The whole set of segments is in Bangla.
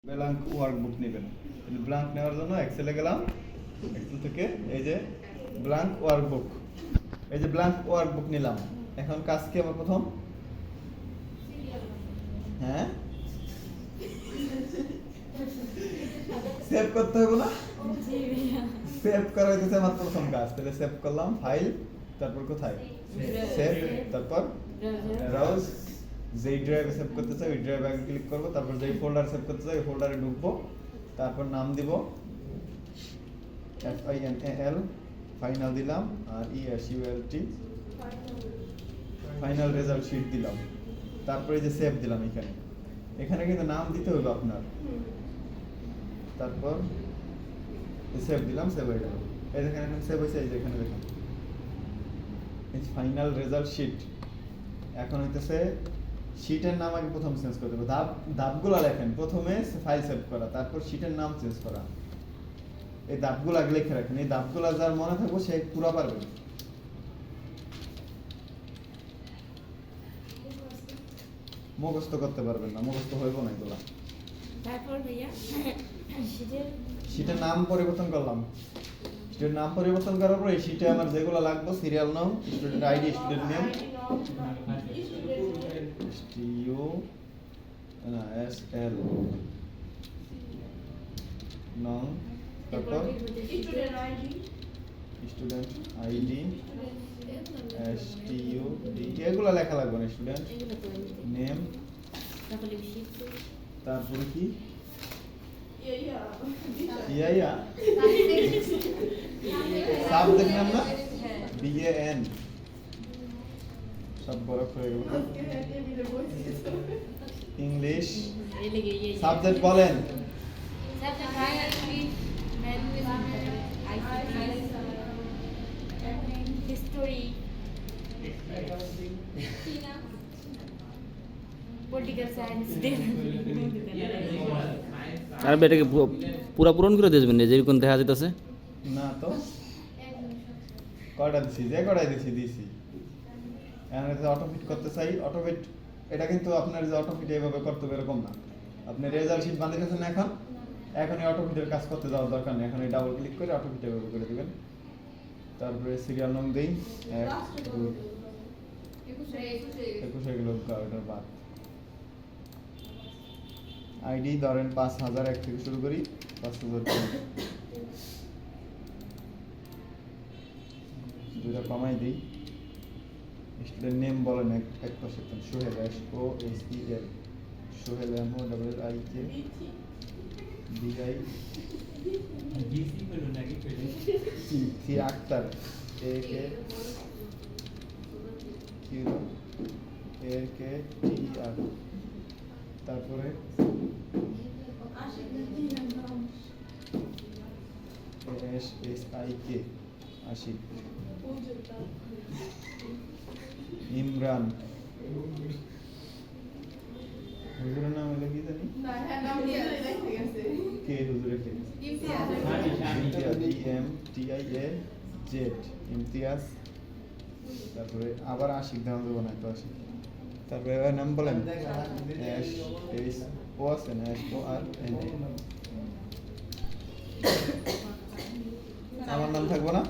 ব্ল্যাঙ্ক ওয়ার্কবুক নেবেন। ব্ল্যাঙ্ক নেওয়ার জন্য এক্সেলে গেলাম, এক্সেল থেকে এই যে ব্ল্যাঙ্ক ওয়ার্কবুক, এই যে ব্ল্যাঙ্ক ওয়ার্কবুক নিলাম। এখন কাজ কি আমার প্রথম? হ্যাঁ, সেভ করতে হবে না? সেভ করা হইতেছে আমার প্রথম কাজ। তাহলে সেভ করলাম, ফাইল, তারপর কোথায় সেভ, তারপর ব্রাউজ। যেই ড্রাইভে সেভ করতে চাই ওই ড্রাইভে আগে ক্লিক করব, তারপর যেই ফোল্ডার সেভ করতে চাই ওই ফোল্ডারে ঢুকবো, তারপর নাম দিব FINAL, ফাইনাল দিলাম, আর ESULT ফাইনাল রেজাল্ট শিট দিলাম। তারপরে যে সেভ দিলাম, এখানে এখানে কিন্তু নাম দিতে হবে আপনার। তারপর সেভ দিলাম, সেভ হয়ে গেল। এই দেখেন এখন সেভ হয়েছে, এই যে এখানে দেখেন এই ফাইনাল রেজাল্ট শিট। এখন হইতেছে শিটের নাম আগে প্রথম চেঞ্জ করতে হবে। ধাপগুলো লেখেন, প্রথমে ফাইল সেভ করা, তারপর শিটের নাম চেঞ্জ করা। এই ধাপগুলো আগে লিখে রাখেন, এই ধাপগুলো যার মনে থাকবে সে পুরো পারবে। মুখস্থ করতে পারবেন না, মুখস্থ হইব না এগুলা। তারপর ভাইয়া শিটের নাম পরিবর্তন করলাম, শিটের নাম পরিবর্তন করার পর এই শিটে আমার যেগুলো লাগবে, সিরিয়াল নাম, student ID, student name, SL নং, তারপর স্টুডেন্ট আইডি, STUD, এগুলো লেখা লাগবে না। স্টুডেন্ট নেম, তারপরে কি ইয়া সাব দেখলাম না, BAN, সব বড় হয়ে গেল। ইংলিশ সাবজেক্ট বলেন, হিস্টোরি, পলিটিক্যাল সায়েন্স। আর এটাকে পুরা পূরণ করে দিয়ে যাবেন, যেরকম দেখা যেতেছে না তো কয়টা দিছি, যে কয়টা দিছি। এখন এটা অটোফিট করতে চাই, অটোফিট এটা কিন্তু আপনার যে অটোফিট এইভাবে করতে হবে এরকম না। আপনি রেজাল্ট শিট বানিয়ে গেছেন এখন এই অটোফিটের কাজ করতে যাওয়ার দরকার নেই। এখন এই ডাবল ক্লিক করে অটোফিট এইভাবে করে দিবেন। তারপরে সিরিয়াল নং দেই 1 2 21 হয়ে গেল, এটার বাদ। আইডি ধরেন 5000, 1 থেকে শুরু করি, 5000 দুইটা কমাই দিই। স্টুডেন্ট নেম বলেন এক পাশে, Sohel, SOHEL, Sohel, MOLLIK, BI, Akter, AKTR, তারপরে SHIK, আশিক, ইমরান, হুজুরের নাম হলো কি জানি, কে হুজুরের কে, IMTIAZ, ইমতিয়াজ। তারপরে আবার আশিক ধাম দেবো না, তো আশিক। তারপরে নাম বলেন SORN, আমার নাম থাকবো না,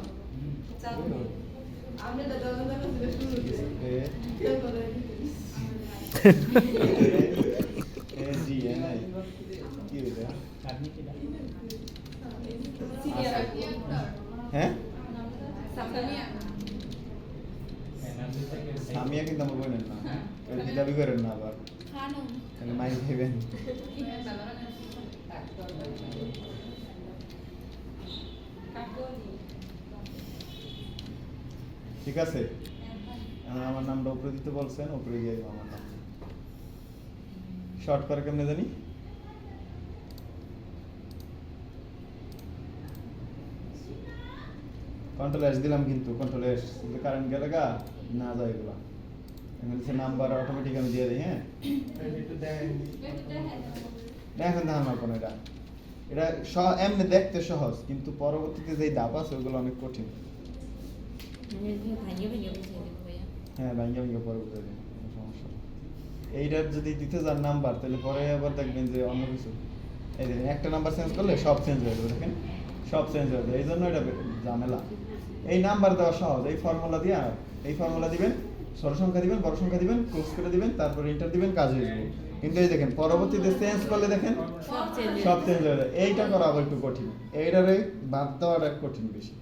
হ্যাঁ সামিয়া কিন্তু আমার বোনের না, দাবি করেন না আবার, মাইক খাইবেন। ঠিক আছে, আমার নামটা উপরে দিতে বলছেন, উপরে দিয়ে আমার নাম শর্ট করে কেমনে জানি, কন্ট্রোল S দিলাম, কিন্তু কন্ট্রোল S কারেন্ট গেলে গা না যায় এগুলা। এমএলসি নাম্বার অটোমেটিক আমি দিয়ে দিই। হ্যাঁ, এখন ধান মারবো না, এটা এমনি দেখতে সহজ, কিন্তু পরবর্তীতে যে ধাপ আছে ওগুলো অনেক কঠিন। হ্যাঁ, ভাঙ্গা পরে বুঝে দিন, কোনো সমস্যা। এইটার যদি দিতে যান নাম্বার, তাহলে পরে আবার দেখবেন যে অন্য কিছু এই দেখেন একটা নাম্বার চেঞ্জ করলে সব চেঞ্জ হয়ে যাবে, দেখেন সব চেঞ্জ হয়ে যাবে। এই জন্য এটা ঝামেলা। এই নাম্বার দেওয়া সহজ, এই ফর্মুলা দিয়ে এই ফর্মুলা দিবেন, ছোট সংখ্যা দিবেন, বড় সংখ্যা দিবেন, ক্লোজ করে দিবেন, তারপর এন্টার দিবেন, কাজ হয়ে যাবে। কিন্তু এই দেখেন পরবর্তীতে চেঞ্জ করলে দেখেন সব চেঞ্জ হয়ে যায়। এইটা করা আবার একটু কঠিন, এইটারে বাদ দেওয়াটা কঠিন বেশি।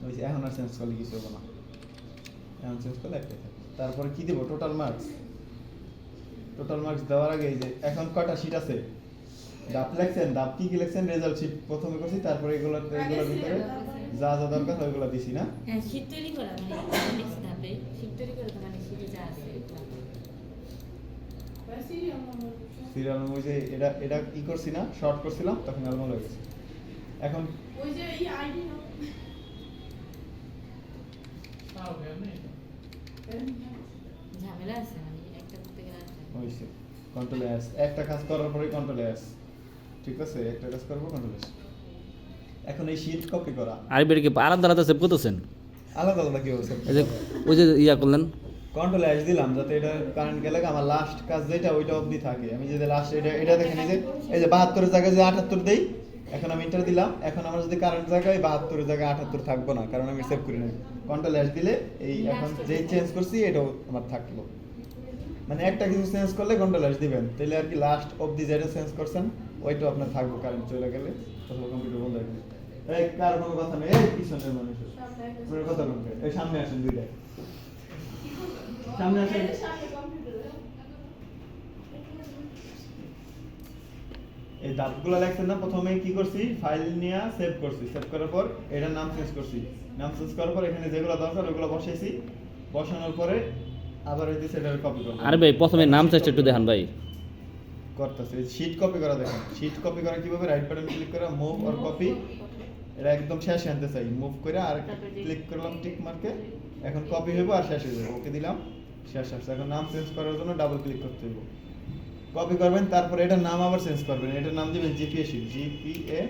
ওই যে এখন আর চেঞ্জ করলে কিছু হবে না, এখন চেঞ্জ করলে একটাই থাকবে। তারপরে কি দেবো? Total marks. টোটাল মার্কস দেওয়ার আগে এই যে এখন কয়টা শিট আছে, ডাব লেখছেন, ডাব কি কি লেখছেন, রেজাল্ট শিট প্রথমে করছি, তারপরে এগুলোর ভিতরে যা যা দরকার ওইগুলো দিছি না। হ্যাঁ, শীত তৈরি করা মানে নেক্সট ধাপে শীত তৈরি করে তো মানে শীতে যা আছে সিরিয়াল ওই যে এটা এটা কি করছি না, শর্ট করছিলাম তখন নরমাল হয়ে গেছে। এখন ওই যে এই আইডি না ঝামেলা আছে মানে একটা করতে গেলে আর হয় না। হইছে কন্ট্রোল এস, একটা কাজ করার পরে কন্ট্রোল এস, ঠিক আছে, একটা কাজ করব কন্ট্রোল এস। এখন এই শীট কপি করা আরিফ ভাই কি আলাদা আলাদা সেভ করতেছেন? আলাদা আলাদা কি হচ্ছে, এই যে ওই যে ইয়া করলেন, কন্ট্রোল এস দিলাম যাতে এটা কারেন্ট গেলে আমার লাস্ট কাজ যেটা ওইটা অবধি থাকে। আমি যদি লাস্ট এটা দেখেন এই যে 72 এর জায়গায় যে 78 দেই, এখন আমি এন্টার দিলাম, এখন আমার যদি কারেন্ট জায়গায় 72 এর জায়গায় 78 থাকবো না, কারণ আমি সেভ করি নাই। কন্ট্রোল এস দিলে এই এখন যেই চেঞ্জ করছি এটাও আমার থাকলো। মানে একটা কিছু চেঞ্জ করলে কন্ট্রোল এস দিবেন, তাহলে আর কি লাস্ট অবধি যেটা চেঞ্জ করছেন ওইটাও আপনার থাকবো, কারেন্ট চলে গেলে অথবা কম্পিউটার বন্ধ হয়ে গেলে। এই কার কোনো কথা নেই, এই পিছনের মানুষের কোনো কথা বলবে, এই সামনে আসেন দুইটা, সামনে আসেন। এই দাঁতগুলো লেখছেন না, প্রথমে কি করছি, ফাইল নিয়ে সেভ করছি, সেভ করার পর এটার নাম চেঞ্জ করছি, নাম চেঞ্জ করার পর এখানে যেগুলো দরকার ওগুলো বসাইছি, বসানোর পরে আবার এই সেটা কপি করব। আরে ভাই প্রথমে নাম চেষ্টা একটু দেখান ভাই। করতেছে শীট কপি করা, দেখেন শীট কপি করা কিভাবে, রাইট বাটন ক্লিক করে মুভ অর কপি, এটা একদম শেষে আনতে চাই, মুভ করে আর ক্লিক করলাম টিক মার্কে, এখন কপি হইব আর শেষ হয়ে যাবে, ওকে দিলাম, শেষ আসছে। এখন নাম চেঞ্জ করার জন্য ডাবল ক্লিক করতে হইব, কপি করবেন, তারপরে এটার নাম আবার চেঞ্জ করবেন, এটার নাম দিবেন জিপিএ শীট, জিপিএ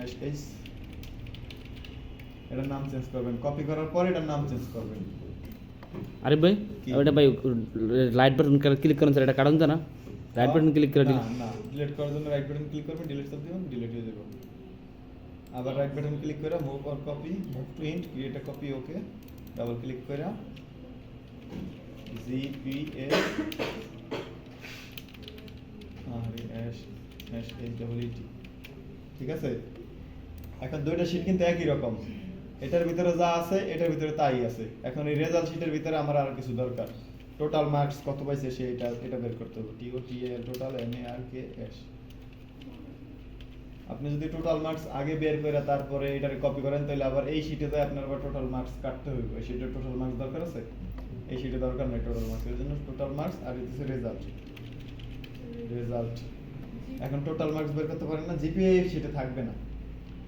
এস, এটার নাম চেঞ্জ করবেন, কপি করার পর এটার নাম চেঞ্জ করবেন। আরিফ ভাই কি? ওইটা ভাই লাইট বাটন ক্লিক করেন স্যার, এটা কারণ জানা রাইট বাটন ক্লিক করে না না, ডিলিট করার জন্য রাইট বাটন ক্লিক করবেন, ডিলিট চাপ দিবেন, ডিলিট হয়ে যাবে। আবার রাইট বাটন ক্লিক করে move or copy, move to int, create a copy, okay, double click করে জিপিএ ঠিক আছে। এখন দুইটা শীট কিন্তু একই রকম, এটার ভিতরে যা আছে এটার ভিতরে তাই আছে। এখন এই রেজাল্ট শীটের ভিতরে আমার আর কিছু দরকার, টোটাল মার্কস কত পাইছে সে এটা বের করতে হবে, টিওটিএল টোটাল MARKS। আপনি যদি টোটাল মার্কস আগে বের করে তারপরে এটারে কপি করেন, তাহলে আবার এই শীটেতে আপনার আবার টোটাল মার্কস কাটতে হবে, এই শীটে টোটাল মার্কস দরকার আছে, এই শীটে দরকার নেই টোটাল মার্কস, এর জন্য টোটাল মার্কস আর হচ্ছে রেজাল্ট। এখন টোটাল মার্কস বের করতে পারেন না, জিপিএ এই শীটে থাকবে না।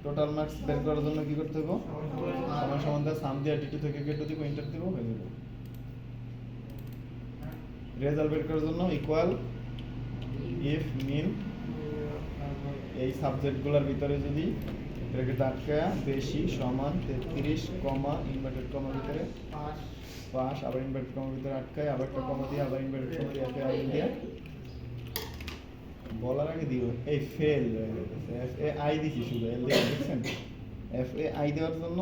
টোটাল মার্কস বের করার জন্য কি করতে হবে, সমান সমান দিয়ে সাম দিয়ে D2 থেকে K2 দিব, এন্টার দিব, হয়ে যাবে। রেজাল্ট বের করার জন্য ইকুয়াল ইফ মিন এই সাবজেক্টগুলোর ভিতরে যদি ব্র্যাকেট আটকায়া বেশি সমান 33 কমা ইনভার্টেড কমা ভিতরে পাস, আবার ইনভার্টেড কমা ভিতরে আটকায়, আবার একটা কমা দিয়ে, আবার ইনভার্টেড কমা দিয়ে আটকায়, আবার দিয়ে বলার আগে দিও এই ফেল FAI দিছি শুধু, এল দিয়ে দেখছেন FAI দেওয়ার জন্য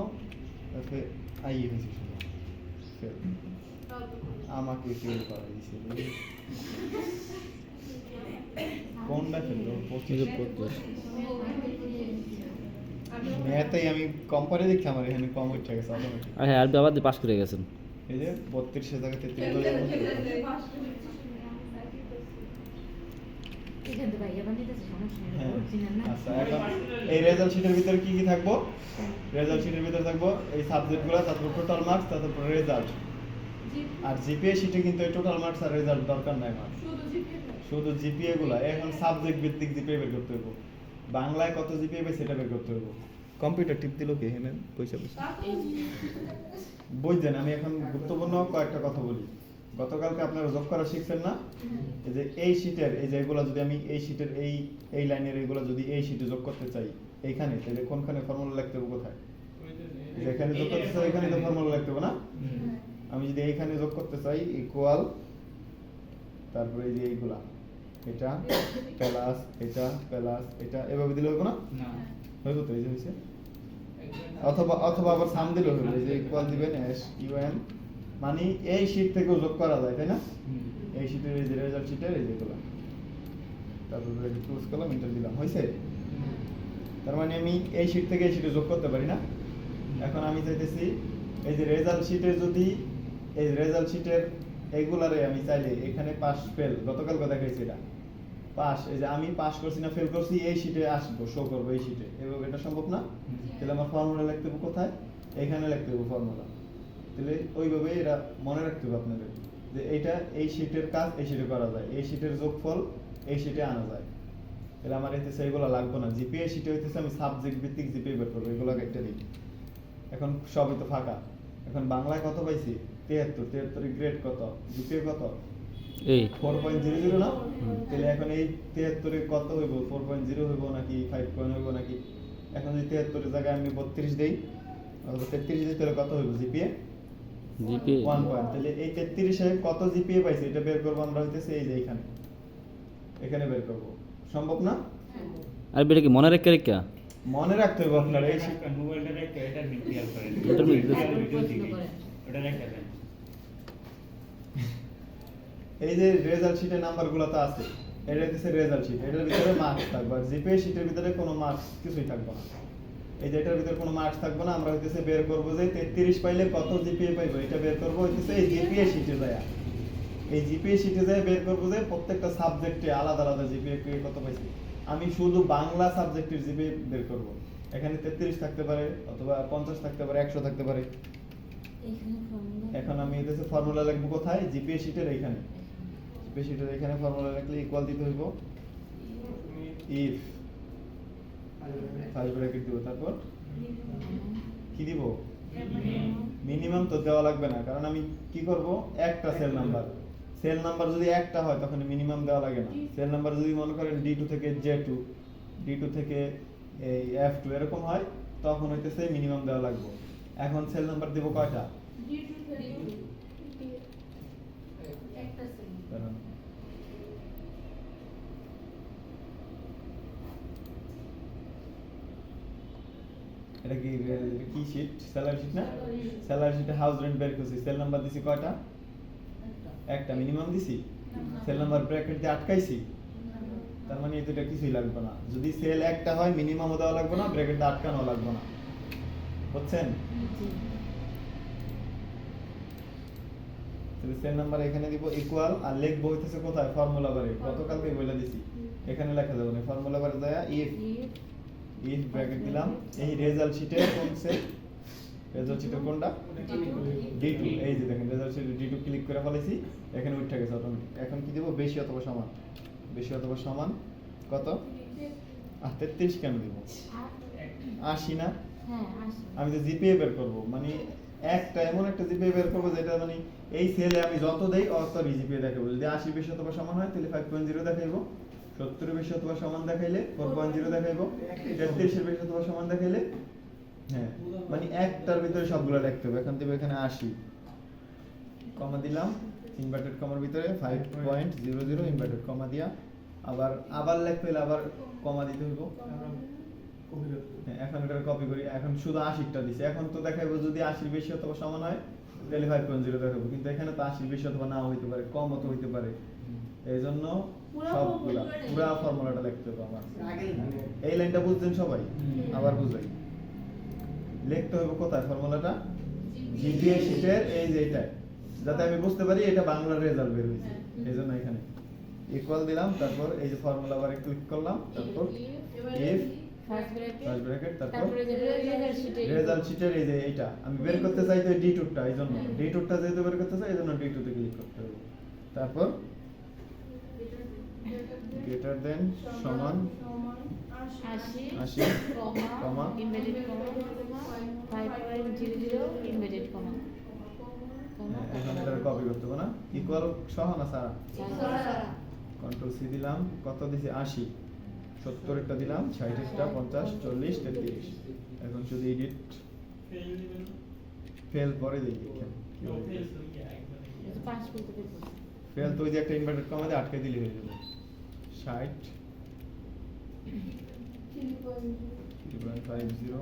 FAI হয়েছে শুধু, ফেল আমাকে ফেল করা দিয়েছে, কোনটা ফেল? ম্যাথেই আমি কম্পারে দেখি আমার এখানে কম উঠে গেছে অটোমেটিক। হ্যাঁ আরিফ আবার পাস করে গেছেন। এই যে 32 এর জায়গায় 33 করে এখান থেকে ভাইয়া বানিয়েছে, সমস্যা নেই, হ্যাঁ। অরিজিনাল না। আচ্ছা, এখন এই রেজাল্ট শীটের ভিতরে কি কি থাকবো, রেজাল্ট শীটের ভিতরে থাকবো এই সাবজেক্টগুলো, তারপর টোটাল মার্কস, তারপর রেজাল্ট। আর জিপিএ শীটে কিন্তু এই টোটাল মার্কস আর রেজাল্ট দরকার নাই আমার, শুধু জিপিএ গুলা। এখন সাবজেক্ট ভিত্তিক জিপিএ বের করতে হবে, বাংলায় কত জিপিএ হবে সেটা বের করতে হবে। কম্পিউটার টিপ দিল কি এখানে পয়সা বুঝছেন? আমি এখন গুরুত্বপূর্ণ কয়েকটা কথা বলি। গতকালকে আপনারা যোগ করা শিখছেন না, এই যে এই শীটের এই যে এগুলো যদি আমি এই শীটের এই লাইনের এগুলো যদি এই শীটে যোগ করতে চাই এইখানে, তাহলে কোনখানে ফর্মুলা লিখতে হবে, কোথায়? যেখানে যোগ করতে চাই এখানে তো ফর্মুলা লিখতে হবে না, যদি এইখানে যোগ করতে চাই ইকুয়াল, তারপরে এই যে এইগুলা, এটা প্লাস এটা প্লাস এটা, এভাবে দিলে হবে না? না হইব তো, এই যে হয়েছে। অথবা আবার সাম দিলে হবে, এই যে ইকুয়াল দিবেন এস ইউ এম, মানে এই শীট থেকেও যোগ করা যায়, তাই না? এই শীটের এই যে রেজাল্ট শীটের এই যেগুলো, তারপরে ক্লোজ করলাম, এন্টার দিলাম, হয়েছে? তার মানে আমি এই শীট থেকে এই শীটে যোগ করতে পারি না। এখন আমি চাইতেছি এই যে রেজাল্ট শীটে, যদি এই রেজাল্ট শীটের এইগুলারে আমি চাইলে এখানে পাস ফেল, গতকালকে দেখাইছি এটা পাস, এই যে আমি পাস করছি না ফেল করছি এই শীটে আসবো, শো করবো এই শীটে, এভাবে এটা সম্ভব না। তাহলে আমার ফর্মুলা লিখতে হবে কোথায়? এখানে লিখতে হবে ফর্মুলা। তাহলে ওইভাবে এটা মনে রাখতে হবে আপনাদের, যে এইটা এই শীটের কাজ এই শীটে করা যায়, এই শীটের যোগফল এই শীটে আনা যায়। তাহলে আমার এতে সেইগুলো লাগবে না। জিপিএ শীটে হইতেছে আমি সাবজেক্ট ভিত্তিক জিপিএ বের করবো, এগুলো একটা দিই। এখন সবই তো ফাঁকা। এখন বাংলায় কত পাইছি? 73। 73 গ্রেড কত? জিপিএ কত? এই 4.00 না? তাহলে এখন এই 73 কত হইব? 4.0 হইব নাকি 5 পয়েন্ট হইব নাকি? এখন যদি 73 এর জায়গায় আমি 32 দেই, অথবা 33 দিই, তাহলে কত হইব জিপিএ? GPA 1 point. তাহলে এই 33 এ কত জিপিএ পাইছে এটা বের করব আমরা, হইতেছে এই যে এখানে, এখানে বের করব। সম্ভব না? আর বেটা কি মনে রেখে রেখে মনে রাখতে হবে আপনার এই মোবাইলটা রেখে এটা ক্লিয়ার করেন, এটার মধ্যে ভিডিও দিবি ওটা রেখে দেন। এই যে রেজাল্ট শীটের নাম্বারগুলো তো আছে, এটা হচ্ছে রেজাল্ট শীট, এটার ভিতরে মার্কস থাকবে, আর জিপিএ শীটের ভিতরে কোনো মার্কস কিছুই থাকবে না। এই যে এটার ভিতরে কোনো মার্কস থাকবে না, আমরা হইতেছে বের করব যে 33 পাইলে কত জিপিএ পাইবো, এটা বের করব হইতেছে এই জিপিএ শীটে যায়। এই জিপিএ শীটে যায় বের করব যে প্রত্যেকটা সাবজেক্টে আলাদা আলাদা জিপিএ কত পাইছি। আমি শুধু বাংলা সাবজেক্টের জিপিএ বের করব। এখানে 33 থাকতে পারে, অথবা 50 থাকতে পারে, 100 থাকতে পারে। এখানে ফর্মুলা এখন আমি হইতেছে ফর্মুলা লিখব কোথায়? জিপিএ শীটের এইখানে। জিপিএ শীটের এখানে ফর্মুলা লিখলে ইকুয়াল দিতে হইব ইফ, ফার্স্ট ব্র্যাকেট দিব, তারপর কি দিব? মিনিমাম তো দেওয়া লাগবে না, কারণ আমি কি করব, একটা সেল নাম্বার, সেল নাম্বার যদি একটা হয় তখন মিনিমাম দেওয়া লাগে না। সেল নাম্বার যদি মনে করেন D2 থেকে J2, D2 থেকে এই F2 এরকম হয়, তখন হইতেছে মিনিমাম দেওয়া লাগবে। এখন সেল নাম্বার দিব কয়টা? দাঁড়ান। এটা কি শীট? স্যালারি শীট না? স্যালারি শীটে হাউস রেন্ট বের করছি, সেল নাম্বার দিছি কয়টা? একটা। মিনিমাম দিছি, সেল নাম্বার ব্র্যাকেট দিয়ে আটকাইছি, তার মানে এই দুটো কিছুই লাগবে না। যদি সেল একটা হয় মিনিমামও দেওয়া লাগবে না, ব্র্যাকেট দিয়ে আটকানো লাগবে না। বুঝছেন? তাহলে সেল নাম্বার এখানে দিব ইকুয়াল, আর লিখবো হইতেছে কোথায়? ফর্মুলা বারে। গতকালকে বলে দিছি, এখানে লেখা যাবে না, ফর্মুলা বারে যায় ইফ, ইফ ব্র্যাকেট দিলাম এই রেজাল্ট শীটে কোন সেল, রেজাল্ট শীটে কোনটা? D2। এই যে দেখেন রেজাল্ট শীটে D2 ক্লিক করে ফেলেছি, এখানে উঠে গেছে অটোমেটিক। এখন কি দিব? বেশি অথবা সমান। বেশি অথবা সমান কত? 33 কেন দিব? 80 না? হ্যাঁ আসে। আমি তো জিপিএ বের করব, মানে একটা এমন একটা জিপিএ বের করব যেটা মানে এই সেলে আমি যত দেই অত জিপিএ দেখাবো। যদি 80 বেশি অথবা সমান হয় তাহলে 5.0 দেখাইবো, 70 বেশি অথবা সমান দেখাইলে 4.0 দেখাইবো, 33 বেশি অথবা সমান দেখাইলে, হ্যাঁ মানে একটার ভিতরে সবগুলো লিখতে হবে। এখন দেব এখানে 80, কমা দিলাম, ইনভার্টেড কমার ভিতরে 5.00 ইনভার্টেড কমা দিয়া, আবার লিখতে হলে আবার কমা দিতে হইব। হ্যাঁ, এখন এটা কপি করি, এখন শুধু 80টা দিছি। এখন তো দেখাইবো যদি 80 বেশি অথবা সমান হয় তাহলে 5.0 দেখাবো, কিন্তু এখানে তো 80 বেশি অথবা না হইতে পারে, কমও তো হইতে পারে। এই জন্য সবগুলা পুরা ফর্মুলাটা লিখতে হবে আমার। এই লাইনটা বুঝছেন সবাই? আবার বুঝাই, লিখতে হবে কোথায় ফর্মুলাটা? জিপিএ শীটের এই যে এটা, যাতে আমি বুঝতে পারি এটা বাংলার রেজাল্ট বের হইছে। এইজন্য এখানে ইকুয়াল দিলাম, তারপর এই যে ফর্মুলা বারে ক্লিক করলাম, তারপর if first first bracket, bracket, তারপর তারপরে যে রেজাল্ট শীটে রেজাল্ট শীটের এই যে এইটা আমি বের করতে চাই তো D2 টা, এইজন্য D2 টা যেহেতু বের করতে চাই এইজন্য D2 তে ক্লিক করতে হবে। তারপর গ্রেটার দেন সমান 80 কমা comma inverted comma 5.00 inverted comma এখানে এটা কপি করতে হবে না, ইকুয়াল সহ না সারা। সারা কন্ট্রোল সি দিলাম, কত দিছি? 80, 70 একটা দিলাম, 60 একটা, 50, 40, 33। এখন যদি এডিট ফেল পরে দেখি কি হবে। পাঁচ বলতে পারবো ফেল তো ওই যে একটা ইনভার্টেড কমা দিয়ে আটকে দিলে হয়ে যাবে 60 3.50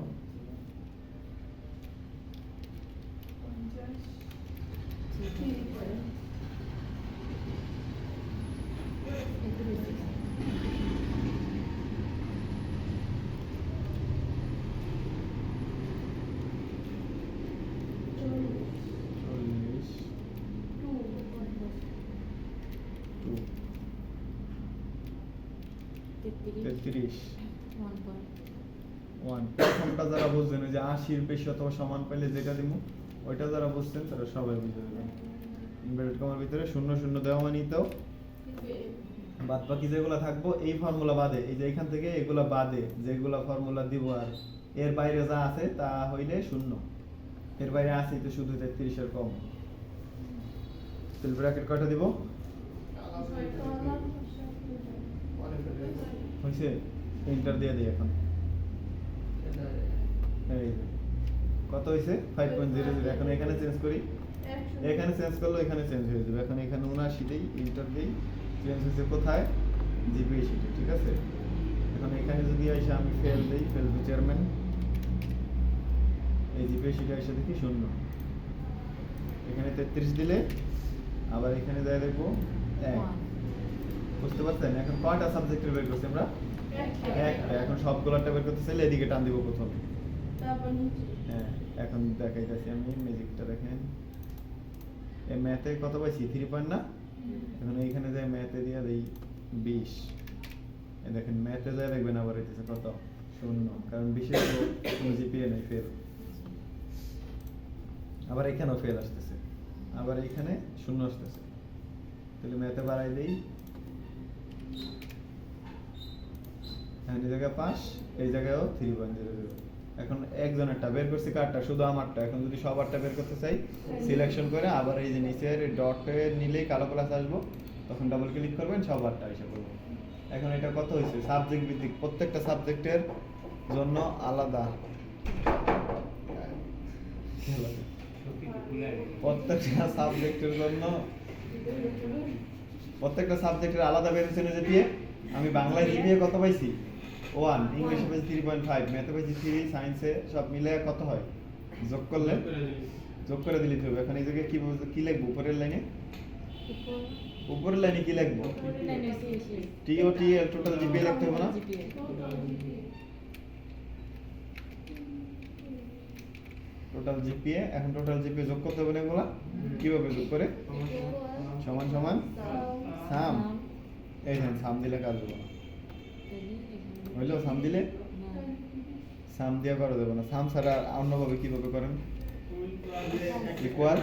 40 33 1 প্রথমটা যারা বুঝছেন ওই যে 80 এর বেশি অথবা সমান পেলে যেটা দিমু ওইটা যারা বুঝছেন তারা সবাই বুঝে যাবেন ইনভার্টেড কমার ভিতরে শূন্য শূন্য দেওয়া মানেই তো বাদ বাকি যেগুলো থাকবো এই ফর্মুলা বাদে এই যে এখান থেকে এগুলা বাদে যেগুলা ফর্মুলা দিব আর এর বাইরে যা আছে তা হইলে শূন্য এর বাইরে আছে তো শুধু 33 এর কম তাহলে ব্র্যাকেট কয়টা দিব হইছে এন্টার দিয়ে দিই এখন এই যে। কত হইছে 5.00 এখন এখানে চেঞ্জ করি এখানে চেঞ্জ করলে এখানে চেঞ্জ হয়ে যাবে এখন এখানে 79 দেই এন্টার দেই চেঞ্জ হইছে কোথায় জিপি শিটে ঠিক আছে এখন এখানে যদি আইসা আমি ফেল দেই ফেল টু চেয়ারম্যান এই জিপি শিটে এসে দেখি শূন্য এখানে 33 দিলে আবার এখানে যায় দেখবো 1 বুঝতে পারছেন এখন কয়টা সাবজেক্টের বের করছি আমরা একটা এখন সবগুলোটা বের করতে চাইলে এদিকে টান দিব প্রথমে হ্যাঁ এখন দেখাইতেছি আমি ম্যাজিকটা দেখেন এই ম্যাথে কত পাইছি 3 পয়েন্ট না এখন এইখানে যায় ম্যাথে দিয়া দেই 20 এই দেখেন ম্যাথে যায় দেখবেন আবার হইতেছে কত শূন্য কারণ বিশেষ কোনো জিপিএ নাই ফেল আবার এখানেও ফেল আসতেছে আবার এইখানে শূন্য আসতেছে তাহলে ম্যাথে বাড়াই দেই এই জায়গায় পাস এই জায়গায়ও 3.00 এখন একজনেরটা বের করছি কারটা শুধু আমারটা এখন যদি সবারটা বের করতে চাই সিলেকশন করে আবার এই যে নিচের ডটে নিলেই কালো প্লাস আসবো তখন ডাবল ক্লিক করবেন সবারটা এসে করবো এখন এটা কত হয়েছে সাবজেক্ট ভিত্তিক প্রত্যেকটা সাবজেক্টের জন্য আলাদা প্রত্যেকটা সাবজেক্টের জন্য প্রত্যেকটা সাবজেক্টের আলাদা বেরোচ্ছে না যে দিয়ে আমি বাংলায় জিপিএ কত পাইছি 1 ইংলিশে পাইছি 3.5 ম্যাথে পাইছি 3 সায়েন্সে সব মিলে কত হয় যোগ করলে যোগ করে দিলেই হবে এখন এই জায়গায় কি লিখব উপরের লাইনে উপরের লাইনে কি লিখব টিওটিএল টোটাল জিপিএ লিখতে হবে না টোটাল জিপিএ এখন টোটাল জিপিএ যোগ করতে হবে না এগুলা কিভাবে যোগ করে সমান সমান সাম এই দেন সাম দিলে কাজ হবে না হইলো সাম দিলে সাম দিয়া করা যাবে না সাম ছাড়া অন্যভাবে কিভাবে করেন ইকুয়াল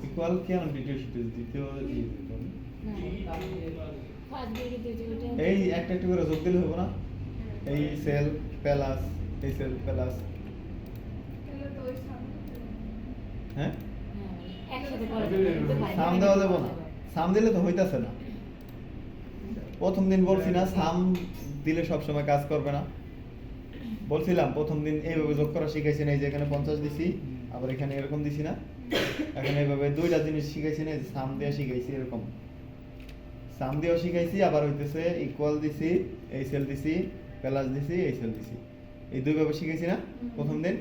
ইকুয়াল কেন দ্বিতীয় শিটে দ্বিতীয় এই একটা একটা করে যোগ দিলে হবে না এই সেল প্লাস এই সেল প্লাস হ্যাঁ সাম দেওয়া যাবে না সাম দিলে তো হইতাছে না প্রথম দিন বলছি না সাম দিলে সব সময় কাজ করবে না বলছিলাম প্রথম দিন এইভাবে যোগ করা শিখাইছি না এই যে এখানে 50 দিছি আবার এখানে এরকম দিছি না এখন এইভাবে দুইটা জিনিস শিখাইছি না সাম দিয়ে শিখাইছি এরকম সাম দিয়েও শিখাইছি আবার হইতেছে ইকুয়াল দিছি এই সেল দিছি প্লাস দিছি এই সেল দিছি এই দুইভাবে শিখাইছি না প্রথম দিন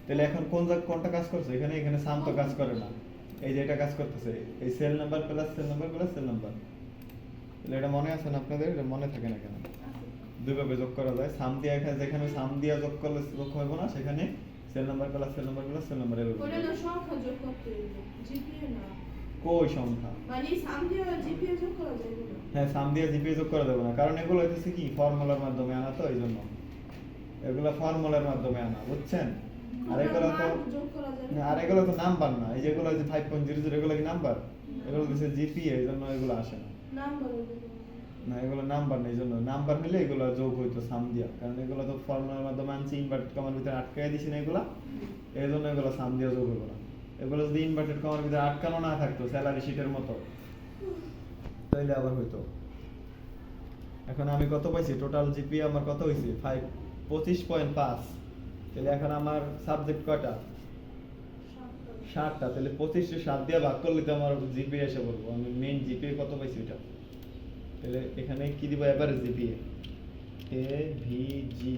তাহলে এখন কোনটা কাজ করছে এখানে এখানে সাম তো কাজ করে না এই যে এটা কাজ করতেছে এই cell number plus cell number plus cell number তাহলে এটা মনে আছে না আপনাদের এটা মনে থাকে না কেন দুইভাবে যোগ করা যায় সাম দিয়ে এখানে যেখানে সাম দিয়ে যোগ করলে যোগ হবে না সেখানে cell number plus cell number plus cell number এর ওটা না সংখ্যা যোগ করতে হবে জিপিএ না কই সংখ্যা মানে সাম দিয়ে জিপিএ যোগ করা যায় না হ্যাঁ সাম দিয়ে জিপিএ যোগ করা যাবে না কারণ এগুলো হইতেছে কি ফর্মুলার মাধ্যমে আনা তো এইজন্য এগুলো ফর্মুলার মাধ্যমে আনা বুঝছেন আর এগুলো তো যোগ করা যায় আর এগুলো তো নাম্বার না এই যেগুলো যে 5.00 এগুলো কি নাম্বার এগুলো দিছে জিপিএ এইজন্য এগুলো আসে না নাম্বার না এগুলো নাম্বার নেই জন্য নাম্বার হলে এগুলো যোগ হইতো সাম দিয়া কারণ এগুলো তো ফর্মুলার মাধ্যমে আনছি ইনভার্টেড কমার ভিতরে আটকায় দিছি না এগুলো এই জন্য এগুলো সাম দিয়া যোগ হইব না এগুলো যদি ইনভার্টেড কমার ভিতরে আটকানো না থাকতো স্যালারি শিটের মতো তাইলে আবার হইতো এখন আমি কত পাইছি টোটাল জিপি আমার কত হইছে 25.5 তাহলে এখন আমার সাবজেক্ট কয়টা 7টা, তাহলে 25 7 দিয়ে ভাগ করলে তো আমার জিপিএ এসে বলবো আমি মেইন জিপিএ কত পাইছি এটা। তাহলে এখানে কি দিব, average GPA, A V G,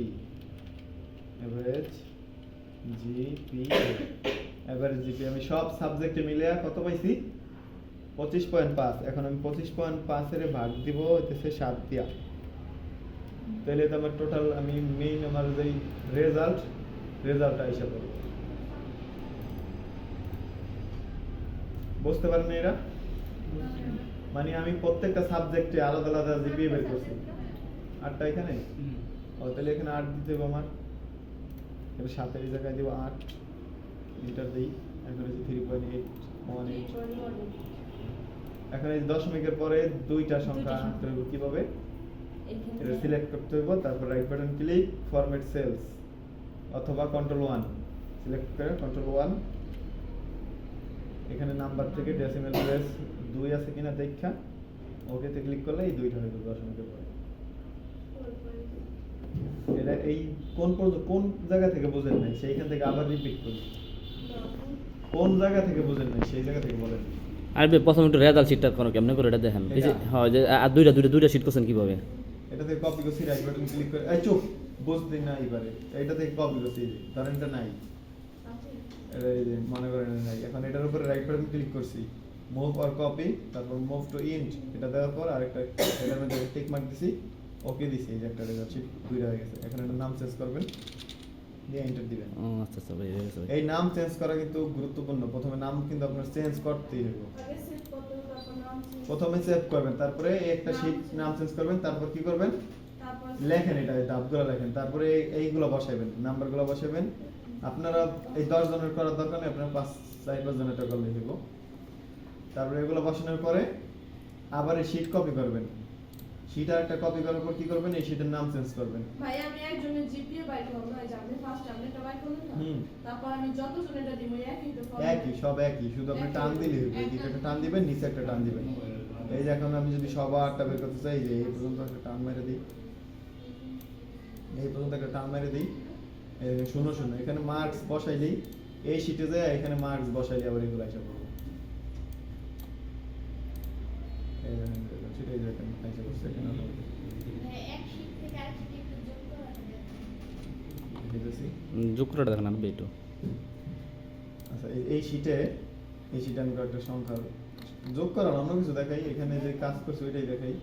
average GPA, average GPA আমি সব সাবজেক্টে মিলে কত পাইছি 25.5। এখন আমি 25.5 এর ভাগ দিব হইতেছে 7 দিয়া, তাহলে তো আমার টোটাল আমি মেইন আমার যেই রেজাল্টটা হিসাব করব। বুঝতে পারেন এরা? মানে আমি প্রত্যেকটা সাবজেক্টে আলাদা আলাদা জিপিএ বের করছি। 8টা এখানে, ও তাহলে এখানে 8 দিতে হবে আমার, এবার 7 এর জায়গায় দেব 8, এন্টার দেই। এখন হচ্ছে 3.818। এখন এই দশমিকের পরে দুইটা সংখ্যা আনতে হবে, কিভাবে এখানে এটা সিলেক্ট করতে হবে, তারপর right button click, format cells অথবা কন্ট্রোল 1 সিলেক্ট করে কন্ট্রোল 1, এখানে নাম্বার থেকে ডেসিমেল প্লেস 2 আছে কিনা দেখা ওকে তে ক্লিক করলে এই দুইটা হয়ে যাবে দশমিকের পরে। এটা এই কোন জায়গা থেকে বুঝেন নাই সেইখান থেকে আবার রিপিট করি, কোন জায়গা থেকে বুঝেন নাই সেই জায়গা থেকে বলেন। আর ভাই প্রথমে একটু রেজাল্ট শিটটা কোনো কেমনে করে এটা দেখেন, এই যে এটা? হ্যাঁ যে আর দুইটা শিট করছেন কিভাবে? এটা থেকে কপি করছি, রাইট বাটন ক্লিক করে এই চুপ বুঝতে না এবারে এটা থেকে কপি করছি, ধরেন এটা নাই, এই যে মনে করেন এটা নাই, এখন এটার উপরে রাইট বাটন ক্লিক করছি, মুভ অর কপি, তারপর মুভ টু ইন্ট, এটা দেওয়ার পর আরেকটা এটার মধ্যে টিক মার্ক দিছি, ওকে দিছি, এই যে একটা রেজাল্ট শিট দুইটা হয়ে গেছে। এখন এটার নাম চেঞ্জ করবেন, দিয়ে এন্টার দিবেন। ও আচ্ছা আচ্ছা ভাই হয়ে গেছে ভাই। এই নাম চেঞ্জ করা কিন্তু গুরুত্বপূর্ণ, প্রথমে নাম কিন্তু আপনার চেঞ্জ করতেই হবে। আগে সেট করতে হবে, তারপর নাম change প্রথমে সেভ করবেন, তারপরে একটা শীট নাম চেঞ্জ করবেন, তারপর কি করবেন তারপর লেখেন, এটা ধাপগুলো লেখেন, তারপরে এইগুলো বসাবেন, নাম্বারগুলো বসাবেন। আপনারা এই 10 জনের করার দরকার নেই, আপনারা 4-5 জনের এটা করলে হইব। তারপরে এগুলো বসানোর পরে আবার এই শীট কপি করবেন, শীট আর একটা কপি করার পর কি করবেন, এই শীটের নাম চেঞ্জ করবেন। ভাই আমি একজনের জিপিএ বাইর করব না, যে আপনি ফার্স্ট আপনি এটা বাইর করলেন না, হুম। তারপর আমি যতজন এটা দিব একই তো একই, সব একই, শুধু আপনি টান দিলে হইবে, এইদিকে একটা টান দিবেন, নিচে একটা টান দিবেন। এই যে এখন আমি যদি সবারটা বের করতে চাই, যে এই পর্যন্ত একটা টান মেরে দিই, এই পর্যন্ত একটা টান মেরে দিই, শূন্য শূন্য, এখানে মার্কস বসাই দিই, এই শীটে যায় এখানে মার্কস বসাই দিই, আবার এগুলো এসে পড়বো। এই দেখেন সেটাই দেখেন এসে বসছে এখানে এক শীট থেকে আরেক শীটে একটু যোগ করা যায়। দিতেছি। যোগ করে দেখেন আর একটু। আচ্ছা এই শীটে আমি একটা সংখ্যা যোগ করার অন্য কিছু দেখাই, এখানে যে কাজ করছে ওইটাই দেখাই।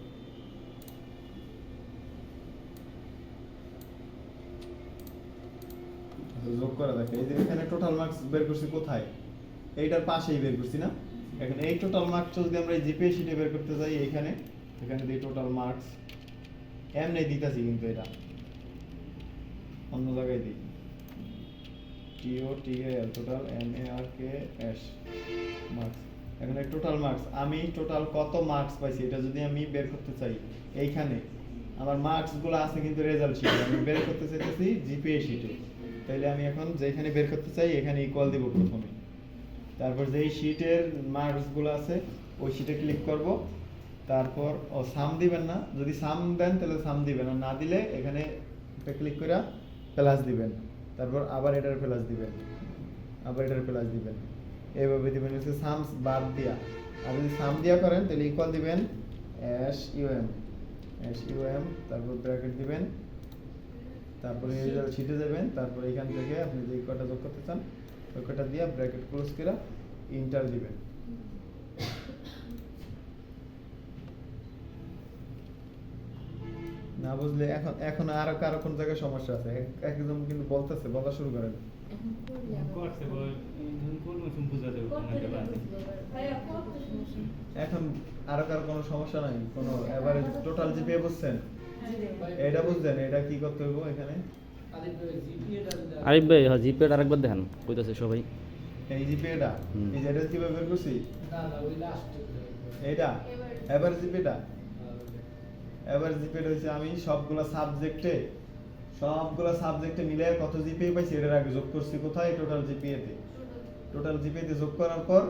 যোগ করা দেখে, এই যে এখানে টোটাল মার্কস বের করছি কোথায়, এইটার পাশেই বের করছি না। এখন এই টোটাল মার্কস যদি আমরা এই জিপিএ শীটে বের করতে যাই, এখানে দিই টোটাল মার্কস, এমনি দিতেছি কিন্তু এটা অন্য জায়গায় দিই, TOTAL টোটাল MARKS মার্কস। এখন এই টোটাল মার্কস, আমি টোটাল কত মার্কস পাইছি এটা যদি আমি বের করতে চাই, এইখানে আমার মার্কস গুলো আছে কিন্তু রেজাল্ট শিটে, আমি বের করতে চাইতেছি জিপিএ শিটে, তাইলে আমি এখন যেখানে বের করতে চাই এখানে ইকুয়াল দিব প্রথমে, তারপর যেই শিটের মার্কস গুলো আছে ওই শিটে ক্লিক করব, তারপর সাম দিবেন না, যদি সাম দেন তাহলে সাম দিবেন, আর না দিলে এখানে একটা ক্লিক করে প্লাস দিবেন, তারপর আবার এটার প্লাস দিবেন, আবার এটার প্লাস দিবেন, এইভাবে দিবেন হচ্ছে সামস বাদ দিয়া। আর যদি সাম দিয়া করেন তাহলে ইকুয়াল দিবেন SUM, তারপর ব্র্যাকেট দিবেন, তারপরে রেজাল্ট শিটে যাবেন, তারপর এখান থেকে আপনি যে কটা যোগ করতে চান ওই কটা দিয়া ব্র্যাকেট ক্লোজ করে এন্টার দিবেন। না বুঝলে এখন আরো কারো কোন জায়গায় সমস্যা আছে, একদম কিন্তু বলতেছে, বলা শুরু করেন। এখন করলে আবার করতে বল কোন মৌসুম বুঝা দেব করতে কোনটা গেলে বাদ বুঝবো আবার। ভাইয়া কত সমস্যা। এখন আরো কারো কোনো সমস্যা নাই, কোনো এভারেজ টোটাল জিপিএ বুঝছেন, জি। এটা বুঝছেন, এটা কি করতে হবে এখানে, আরিফ ভাই হ্যাঁ জিপিএটা আরেকবার দেখেন কইতাছে সবাই। এই জিপিএটা হুম। এই যে এটা কিভাবে বের করছি, এইটা এভারেজ জিপিএটা, এভারেজ জিপিএটা হচ্ছে আমি সবগুলা সাবজেক্টে মিলে কত জিপিএ পাইছি এটার আগে যোগ করছি কোথায়, টোটাল জিপিএ তে, টোটাল জিপিএ তে যোগ করার পর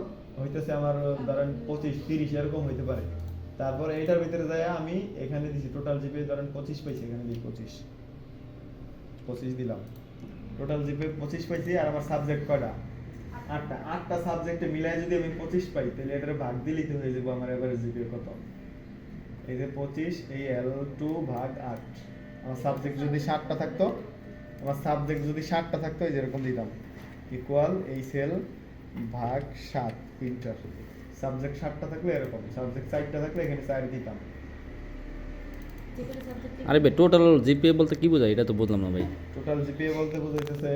হইতেছে আমার ধরেন 25-30 এরকম হইতে পারে, তারপর এইটার ভিতরে যায় আমি এখানে দিছি টোটাল জিপিএ ধরেন 25 পাইছি, এখানে দিই 25 দিলাম, টোটাল জিপিএ 25 পাইছি। আর আমার সাবজেক্ট কয়টা, আটটা সাবজেক্টে মিলাই যদি আমি 25 পাই তাহলে এটার ভাগ দিলেই তো হয়ে যাবে আমার এভারেজ জিপিএ কত। এই যে 25 এই L2 ভাগ 8, আমার সাবজেক্ট যদি 60টা থাকতো, এই যেরকম দিতাম ইকুয়াল এই সেল ভাগ 7 তিনটার। সাবজেক্ট 60টা থাকলে এরকম, সাবজেক্ট 4টা থাকলে এখানে 4 দিতাম। যে কোনো সাবজেক্টে আরে ভাই টোটাল জিপিএ বলতে কি বোঝায় এটা তো বুঝলাম না ভাই। টোটাল জিপিএ বলতে বোঝাইতেছে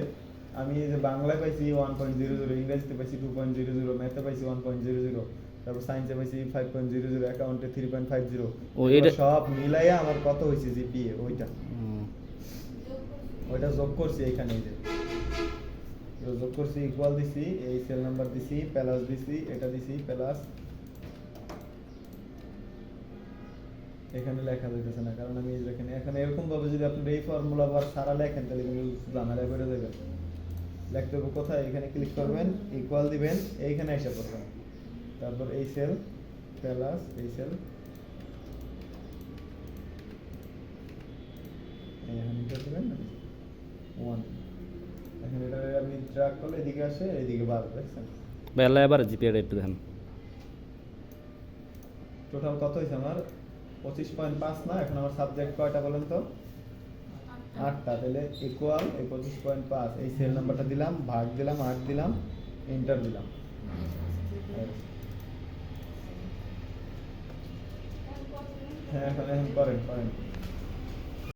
আমি এই যে বাংলায় পাইছি 1.00, ইংরেজিতে পাইছি 2.00, ম্যাথে পাইছি 1.00, তারপর সায়েন্সে পাইছি 5.00, অ্যাকাউন্টে 3.50। ও, এটা- সব মিলাইয়া আমার কত হয়েছে জিপিএ ওইটা যোগ করছি এখানে। এই যে যোগ করছি, ইকুয়াল দিছি, এই সেল নাম্বার দিছি, প্লাস দিছি, এটা দিছি প্লাস। এখানে লেখা যাইতেছে না কারণ আমি এই যে এখানে এরকম ভাবে যদি আপনি এই ফর্মুলা আবার সারা লেখেন তাহলে কিন্তু ঝামেলায় পড়ে যাবেন। লিখতে হবে কোথায়, এখানে ক্লিক করবেন, ইকুয়াল দিবেন, এইখানে এসে পড়বেন, তারপর এই সেল প্লাস এই সেল, এখানে এটা দিবেন না 1, এখন এটা আপনি ড্র্যাগ করলে এদিকে আসে, এদিকে বার দেখছেন। ভাই আল্লাহ এবার জিপিএটা একটু দেখেন। টোটাল কত হয়েছে আমার 25.5 না। এখন আমার সাবজেক্ট কয়টা বলেন তো, 8টা। তাহলে ইকুয়াল এই 25.5 এই সেল নাম্বারটা দিলাম, ভাগ দিলাম, 8 দিলাম, এন্টার দিলাম। হ্যাঁ এখন করেন